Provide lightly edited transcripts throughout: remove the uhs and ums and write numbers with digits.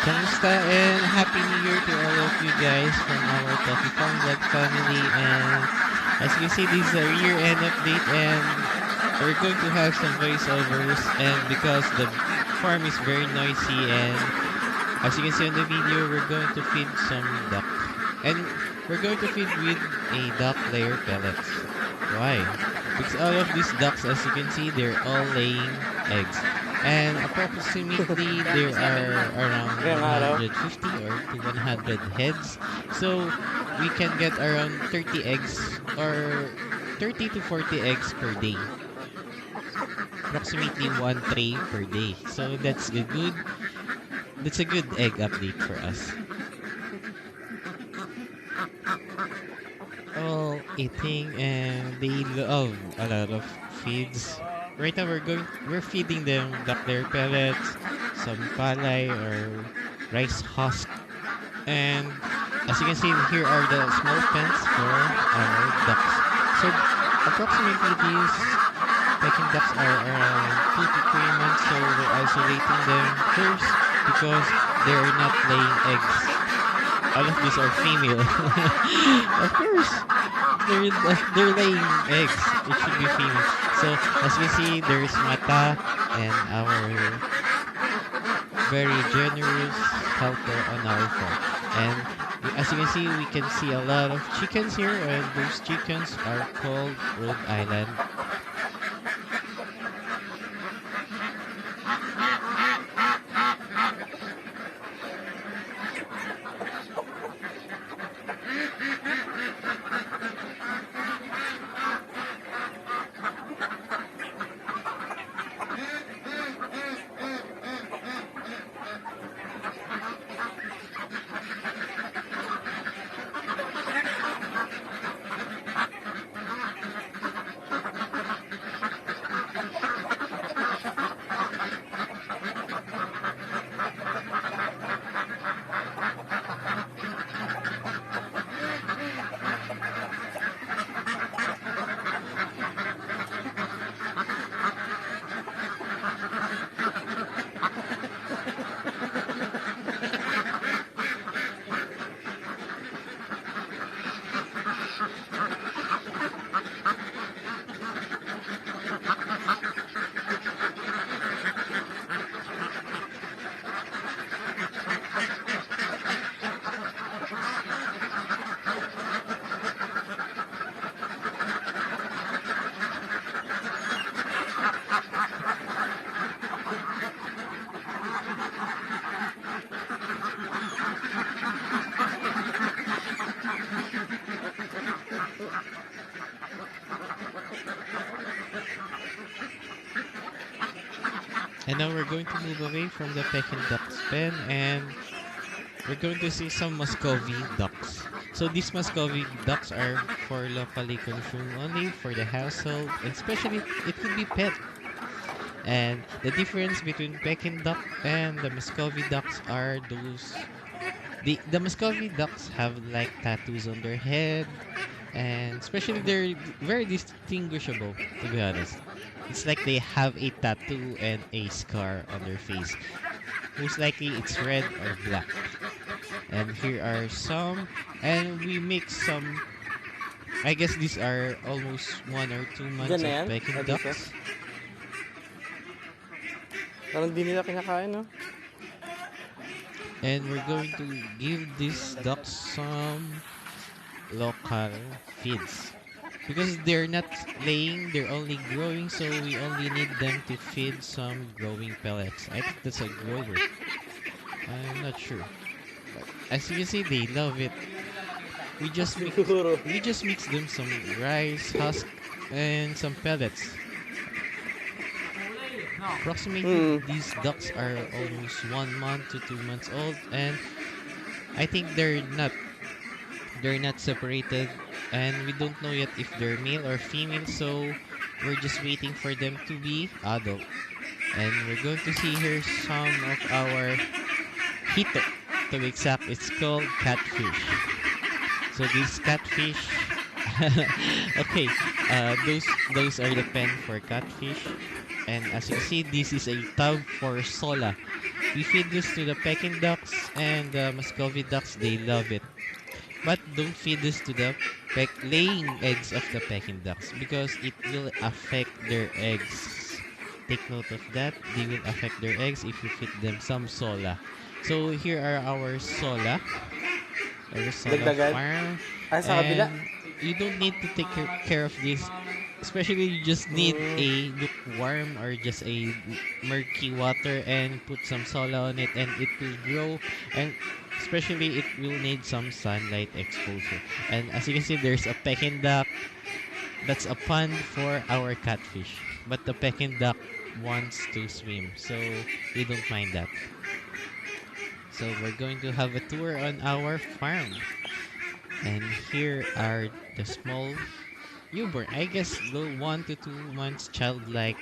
Kamusta and Happy New Year to all of you guys from our Tophy Farm Vlog family. And as you can see, this is a year-end update, and we're going to have some voiceovers. And because the farm is very noisy, and as you can see on the video, we're going to feed some duck, and we're going to feed with a duck layer pellets. Why? Because all of these ducks, as you can see, they're all laying eggs. And approximately there are around 150 or to 100 heads. So we can get around 30 eggs or 30 to 40 eggs per day. Approximately one tray per day. So that's a good egg update for us. All eating, and they love a lot of feeds. Right now we're feeding them duck layer pellets, some palay or rice husk, and as you can see, here are the small pens for our ducks. So approximately these Pecking ducks are around 2 to 3 months, so we're isolating them first because they are not laying eggs. All of these are female. Of course, they're laying eggs. It should be female. So as we see, there's Mata and our very generous helper on our farm. And as you can see a lot of chickens here, and those chickens are called Rhode Island. And now we're going to move away from the Pecking duck's pen, and we're going to see some Muscovy ducks. So these Muscovy ducks are for locally consumed only for the household, and especially it could be pet. And the difference between Pecking duck and the Muscovy ducks are the Muscovy ducks have like tattoos on their head, and especially they're very distinguishable, to be honest. It's like they have a tattoo and a scar on their face. Most likely it's red or black. And here are some, and we mix some. I guess these are almost 1 or 2 months of Pecking ducks. Parang di nila kinakain, no? And we're going to give these ducks some local feeds. Because they're not laying, they're only growing, so we only need them to feed some growing pellets. I think that's a grower. I'm not sure. But as you can see, they love it. We just mix them some rice, husk, and some pellets. Approximately, these ducks are almost 1 month to 2 months old, and I think they're not separated, and we don't know yet if they're male or female, so we're just waiting for them to be adult. And we're going to see here some of our hito, to be exact. It's called catfish. So these catfish Okay, those are the pen for catfish. And as you can see, this is a tub for sola. We feed this to the Peking ducks and the Muscovy ducks. They love it. But don't feed this to the laying eggs of the Peking ducks because it will affect their eggs. Take note of that. They will affect their eggs if you feed them some sola. So here are our sola Dagdagan. farm, Ay, sa kabila. and you don't need to take care of this. Especially, you just need Mm, a lukewarm or just a murky water and put some sola on it, and it will grow. And especially, it will need some sunlight exposure. And as you can see, there's a Peking duck. That's a pond for our catfish. But the Peking duck wants to swim, so we don't mind that. So we're going to have a tour on our farm. And here are the small newborn, I guess the 1 to 2 months childlike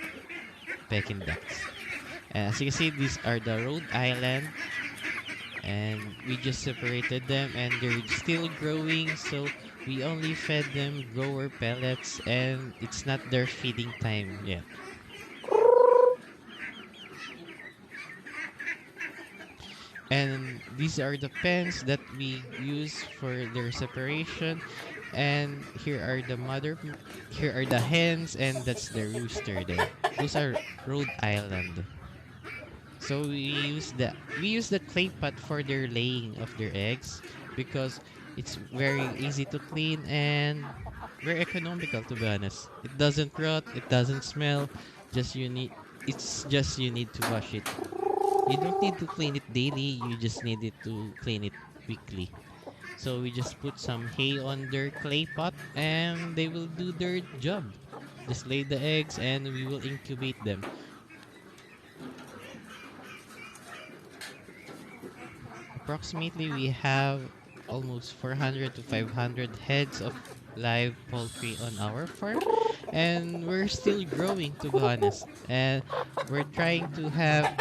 Peking ducks. As you can see, these are the Rhode Island, and we just separated them, and they're still growing. So we only fed them grower pellets, and it's not their feeding time yet. And these are the pens that we use for their separation. And here are the hens, and that's the rooster there. Those are Rhode Island. So we use the clay pot for their laying of their eggs because it's very easy to clean and very economical, to be honest. It doesn't rot, it doesn't smell. Just you need it's just you need to wash it. You don't need to clean it daily, you just need it to clean it weekly. So we just put some hay on their clay pot and they will do their job. Just lay the eggs and we will incubate them. Approximately, we have almost 400 to 500 heads of live poultry on our farm, and we're still growing, to be honest. And we're trying to have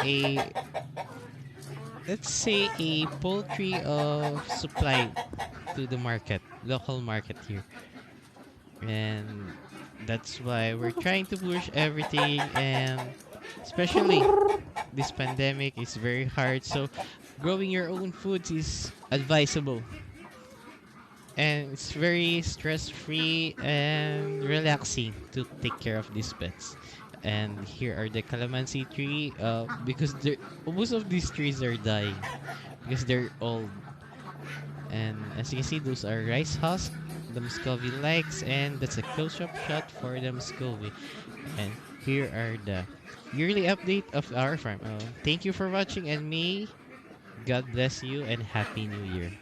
let's say, a poultry of supply to the market, local market here. And that's why we're trying to push everything, and especially this pandemic is very hard. So growing your own foods is advisable, and it's very stress free and relaxing to take care of these pets. And here are the calamansi tree, because most of these trees are dying because they're old. And as you can see, those are rice husks the Muscovy likes, and that's a close-up shot for the Muscovy. And here are the yearly update of our farm. Thank you for watching, and may God bless you and Happy New Year.